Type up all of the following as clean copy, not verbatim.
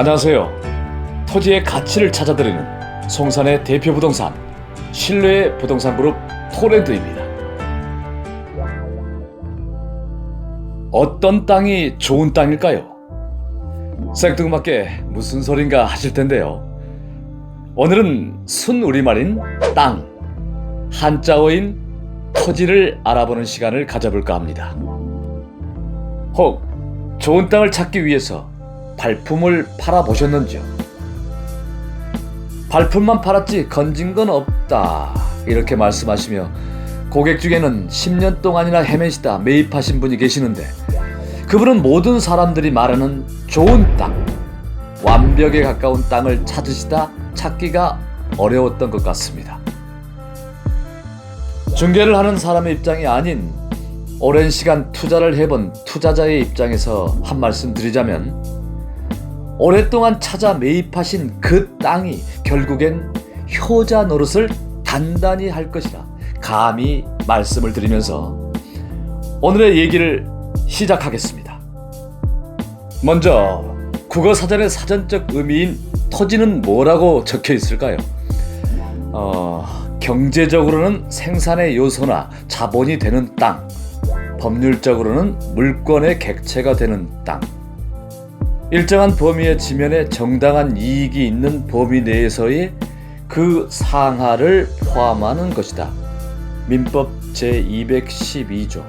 안녕하세요. 토지의 가치를 찾아드리는 송산의 대표 부동산, 신뢰의 부동산 그룹 토렌트입니다. 어떤 땅이 좋은 땅일까요? 생뚱맞게 무슨 소린가 하실 텐데요. 오늘은 순우리말인 땅, 한자어인 토지를 알아보는 시간을 가져볼까 합니다. 혹 좋은 땅을 찾기 위해서 발품을 팔아보셨는지요? 발품만 팔았지 건진 건 없다, 이렇게 말씀하시며 고객 중에는 10년 동안이나 헤매시다 매입하신 분이 계시는데, 그분은 모든 사람들이 말하는 좋은 땅, 완벽에 가까운 땅을 찾으시다 찾기가 어려웠던 것 같습니다. 중개를 하는 사람의 입장이 아닌 오랜 시간 투자를 해본 투자자의 입장에서 한 말씀 드리자면, 오랫동안 찾아 매입하신 그 땅이 결국엔 효자 노릇을 단단히 할 것이라 감히 말씀을 드리면서 오늘의 얘기를 시작하겠습니다. 먼저 국어사전의 사전적 의미인 토지는 뭐라고 적혀 있을까요? 경제적으로는 생산의 요소나 자본이 되는 땅, 법률적으로는 물권의 객체가 되는 땅, 일정한 범위의 지면에 정당한 이익이 있는 범위 내에서의 그 상하를 포함하는 것이다. 민법 제212조.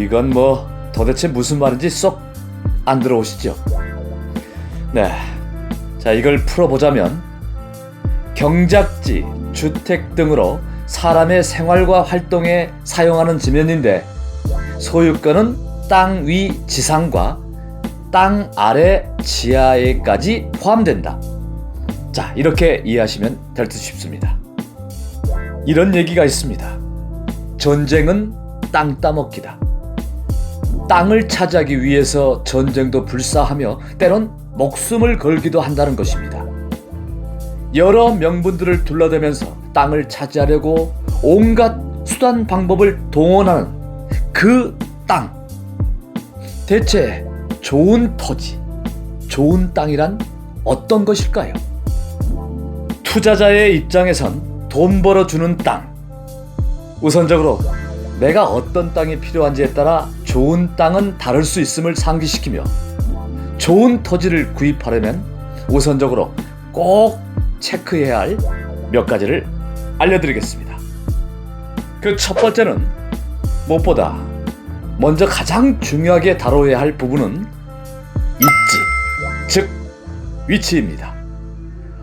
이건 뭐 도대체 무슨 말인지 쏙 안 들어오시죠? 네, 자, 이걸 풀어보자면 경작지, 주택 등으로 사람의 생활과 활동에 사용하는 지면인데, 소유권은 땅 위 지상과 땅 아래 지하에까지 포함된다. 자, 이렇게 이해하시면 될 듯 싶습니다. 이런 얘기가 있습니다. 전쟁은 땅 따먹기다. 땅을 차지하기 위해서 전쟁도 불사하며 때론 목숨을 걸기도 한다는 것입니다. 여러 명분들을 둘러대면서 땅을 차지하려고 온갖 수단 방법을 동원하는 그 땅, 대체 좋은 토지, 좋은 땅이란 어떤 것일까요? 투자자의 입장에선 돈 벌어주는 땅, 우선적으로 내가 어떤 땅이 필요한지에 따라 좋은 땅은 다를 수 있음을 상기시키며, 좋은 토지를 구입하려면 우선적으로 꼭 체크해야 할 몇 가지를 알려드리겠습니다. 그 첫 번째는 무엇보다 먼저 가장 중요하게 다뤄야 할 부분은 입지, 즉 위치입니다.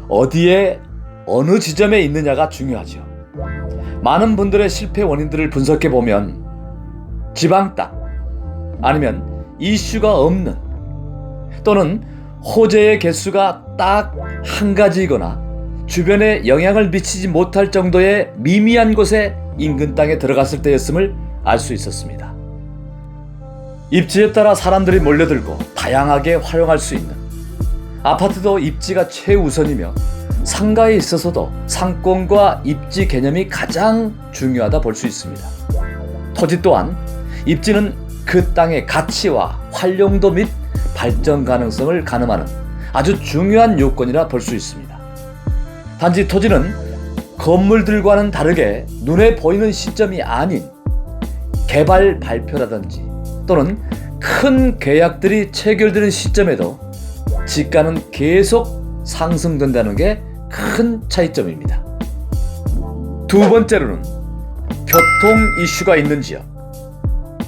어디에 어느 지점에 있느냐가 중요하죠. 많은 분들의 실패 원인들을 분석해보면 지방 땅, 아니면 이슈가 없는, 또는 호재의 개수가 딱 한 가지이거나 주변에 영향을 미치지 못할 정도의 미미한 곳에 인근 땅에 들어갔을 때였음을 알 수 있었습니다. 입지에 따라 사람들이 몰려들고 다양하게 활용할 수 있는 아파트도 입지가 최우선이며, 상가에 있어서도 상권과 입지 개념이 가장 중요하다 볼 수 있습니다. 토지 또한 입지는 그 땅의 가치와 활용도 및 발전 가능성을 가늠하는 아주 중요한 요건이라 볼 수 있습니다. 단지 토지는 건물들과는 다르게 눈에 보이는 시점이 아닌 개발 발표라든지 또는 큰 계약들이 체결되는 시점에도 지가는 계속 상승된다는 게 큰 차이점입니다. 두 번째로는 교통 이슈가 있는 지역,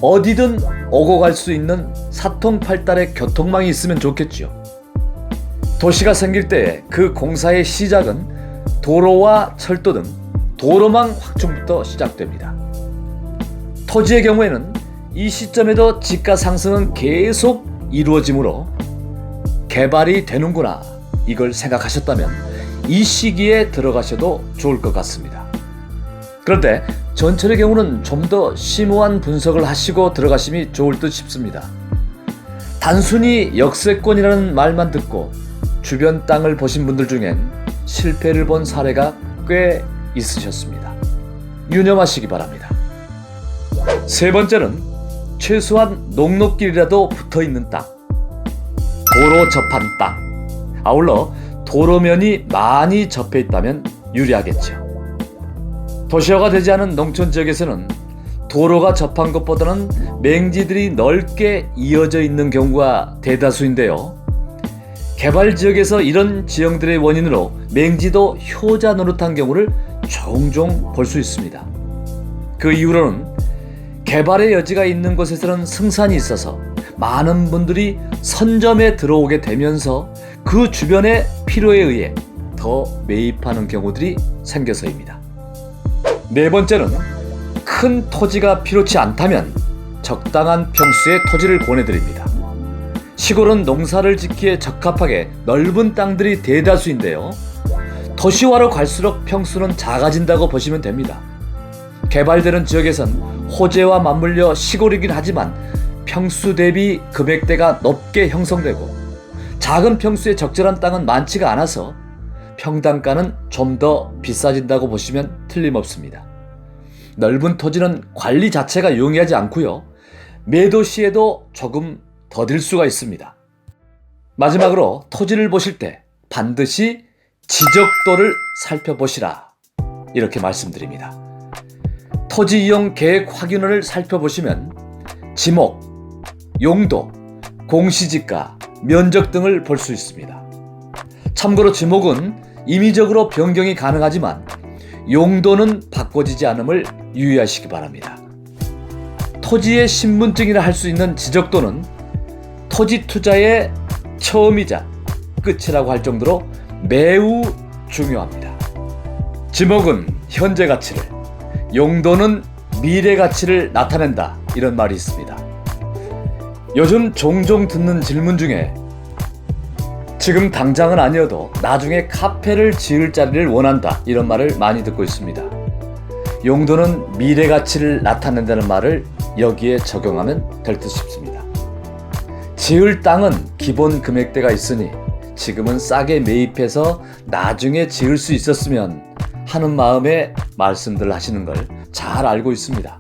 어디든 오고 갈 수 있는 사통팔달의 교통망이 있으면 좋겠지요. 도시가 생길 때 그 공사의 시작은 도로와 철도 등 도로망 확충부터 시작됩니다. 토지의 경우에는 이 시점에도 지가 상승은 계속 이루어지므로 개발이 되는구나, 이걸 생각하셨다면 이 시기에 들어가셔도 좋을 것 같습니다. 그런데 전철의 경우는 좀 더 심오한 분석을 하시고 들어가심이 좋을 듯 싶습니다. 단순히 역세권이라는 말만 듣고 주변 땅을 보신 분들 중엔 실패를 본 사례가 꽤 있으셨습니다. 유념하시기 바랍니다. 세 번째는 최소한 녹록길이라도 붙어있는 땅. 도로 접한 땅, 아울러 도로면이 많이 접해 있다면 유리하겠죠. 도시화가 되지 않은 농촌 지역에서는 도로가 접한 것보다는 맹지들이 넓게 이어져 있는 경우가 대다수인데요. 개발 지역에서 이런 지형들의 원인으로 맹지도 효자 노릇한 경우를 종종 볼 수 있습니다. 그 이유로는 개발의 여지가 있는 곳에서는 승산이 있어서 많은 분들이 선점에 들어오게 되면서 그 주변의 필요에 의해 더 매입하는 경우들이 생겨서입니다. 네 번째는 큰 토지가 필요치 않다면 적당한 평수의 토지를 권해드립니다. 시골은 농사를 짓기에 적합하게 넓은 땅들이 대다수인데요. 도시화로 갈수록 평수는 작아진다고 보시면 됩니다. 개발되는 지역에선 호재와 맞물려 시골이긴 하지만 평수 대비 금액대가 높게 형성되고 작은 평수에 적절한 땅은 많지가 않아서 평당가는 좀 더 비싸진다고 보시면 틀림없습니다. 넓은 토지는 관리 자체가 용이하지 않고요. 매도 시에도 조금 더딜 수가 있습니다. 마지막으로 토지를 보실 때 반드시 지적도를 살펴보시라, 이렇게 말씀드립니다. 토지 이용 계획 확인을 살펴보시면 지목, 용도, 공시지가, 면적 등을 볼 수 있습니다. 참고로 지목은 임의적으로 변경이 가능하지만 용도는 바꿔지지 않음을 유의하시기 바랍니다. 토지의 신분증이라 할 수 있는 지적도는 토지 투자의 처음이자 끝이라고 할 정도로 매우 중요합니다. 지목은 현재 가치를, 용도는 미래 가치를 나타낸다, 이런 말이 있습니다. 요즘 종종 듣는 질문 중에 지금 당장은 아니어도 나중에 카페를 지을 자리를 원한다, 이런 말을 많이 듣고 있습니다. 용도는 미래 가치를 나타낸다는 말을 여기에 적용하면 될 듯 싶습니다. 지을 땅은 기본 금액대가 있으니 지금은 싸게 매입해서 나중에 지을 수 있었으면 하는 마음에 말씀들 하시는 걸 잘 알고 있습니다.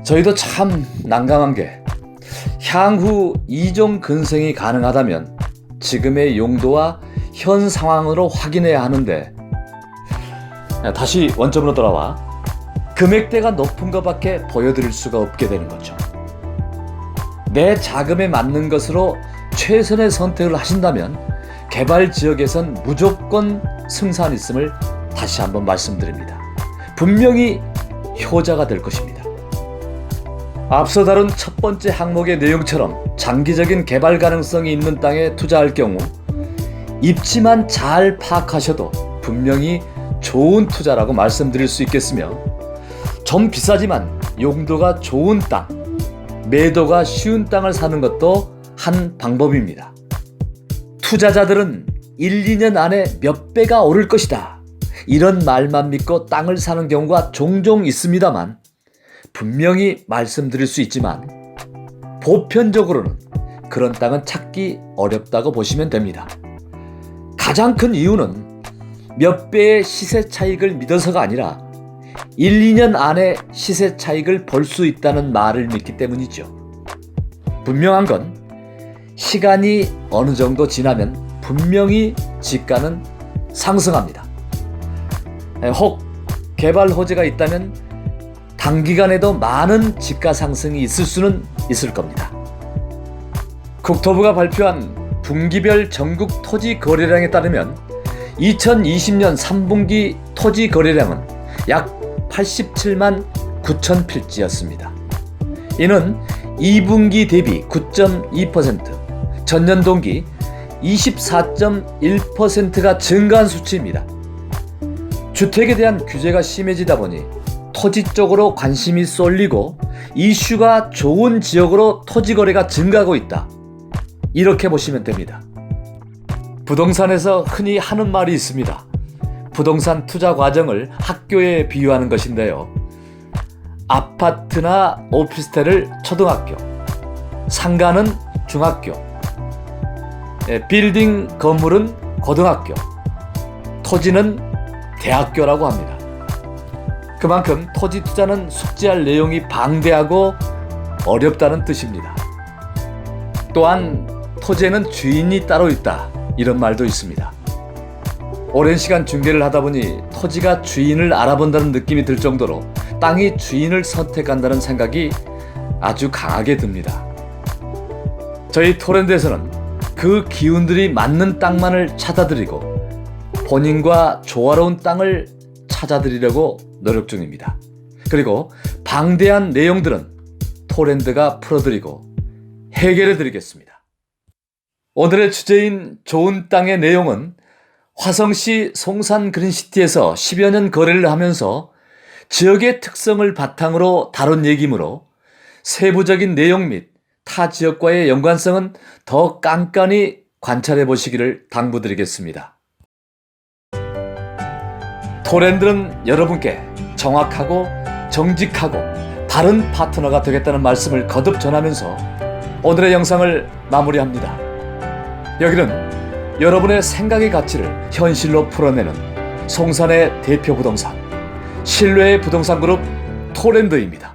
저희도 참 난감한 게 향후 이종 근생이 가능하다면 지금의 용도와 현 상황으로 확인해야 하는데 다시 원점으로 돌아와 금액대가 높은 것밖에 보여드릴 수가 없게 되는 거죠. 내 자금에 맞는 것으로 최선의 선택을 하신다면 개발 지역에선 무조건 승산이 있음을 다시 한번 말씀드립니다. 분명히 효자가 될 것입니다. 앞서 다룬 첫 번째 항목의 내용처럼 장기적인 개발 가능성이 있는 땅에 투자할 경우 입지만 잘 파악하셔도 분명히 좋은 투자라고 말씀드릴 수 있겠으며, 좀 비싸지만 용도가 좋은 땅, 매도가 쉬운 땅을 사는 것도 한 방법입니다. 투자자들은 1, 2년 안에 몇 배가 오를 것이다, 이런 말만 믿고 땅을 사는 경우가 종종 있습니다만, 분명히 말씀드릴 수 있지만 보편적으로는 그런 땅은 찾기 어렵다고 보시면 됩니다. 가장 큰 이유는 몇 배의 시세 차익을 믿어서가 아니라 1, 2년 안에 시세 차익을 볼 수 있다는 말을 믿기 때문이죠. 분명한 건 시간이 어느 정도 지나면 분명히 지가는 상승합니다. 혹 개발 호재가 있다면 단기간에도 많은 지가 상승이 있을 수는 있을 겁니다. 국토부가 발표한 분기별 전국 토지 거래량에 따르면 2020년 3분기 토지 거래량은 약 87만 9천 필지였습니다. 이는 2분기 대비 9.2%, 전년 동기 24.1%가 증가한 수치입니다. 주택에 대한 규제가 심해지다 보니 토지 쪽으로 관심이 쏠리고 이슈가 좋은 지역으로 토지 거래가 증가하고 있다, 이렇게 보시면 됩니다. 부동산에서 흔히 하는 말이 있습니다. 부동산 투자 과정을 학교에 비유하는 것인데요. 아파트나 오피스텔을 초등학교, 상가는 중학교, 빌딩 건물은 고등학교, 토지는 대학교라고 합니다. 그만큼 토지 투자는 숙지할 내용이 방대하고 어렵다는 뜻입니다. 또한 토지에는 주인이 따로 있다, 이런 말도 있습니다. 오랜 시간 중개를 하다 보니 토지가 주인을 알아본다는 느낌이 들 정도로 땅이 주인을 선택한다는 생각이 아주 강하게 듭니다. 저희 토렌드에서는 그 기운들이 맞는 땅만을 찾아드리고 본인과 조화로운 땅을 찾아드리려고 노력 중입니다. 그리고 방대한 내용들은 토렌드가 풀어드리고 해결해드리겠습니다. 오늘의 주제인 좋은 땅의 내용은 화성시 송산 그린시티에서 10여 년 거래를 하면서 지역의 특성을 바탕으로 다룬 얘기이므로 세부적인 내용 및 타 지역과의 연관성은 더 깐깐히 관찰해 보시기를 당부드리겠습니다. 토렌드는 여러분께 정확하고 정직하고 바른 파트너가 되겠다는 말씀을 거듭 전하면서 오늘의 영상을 마무리합니다. 여기는 여러분의 생각의 가치를 현실로 풀어내는 송산의 대표 부동산, 신뢰의 부동산 그룹 토렌드입니다.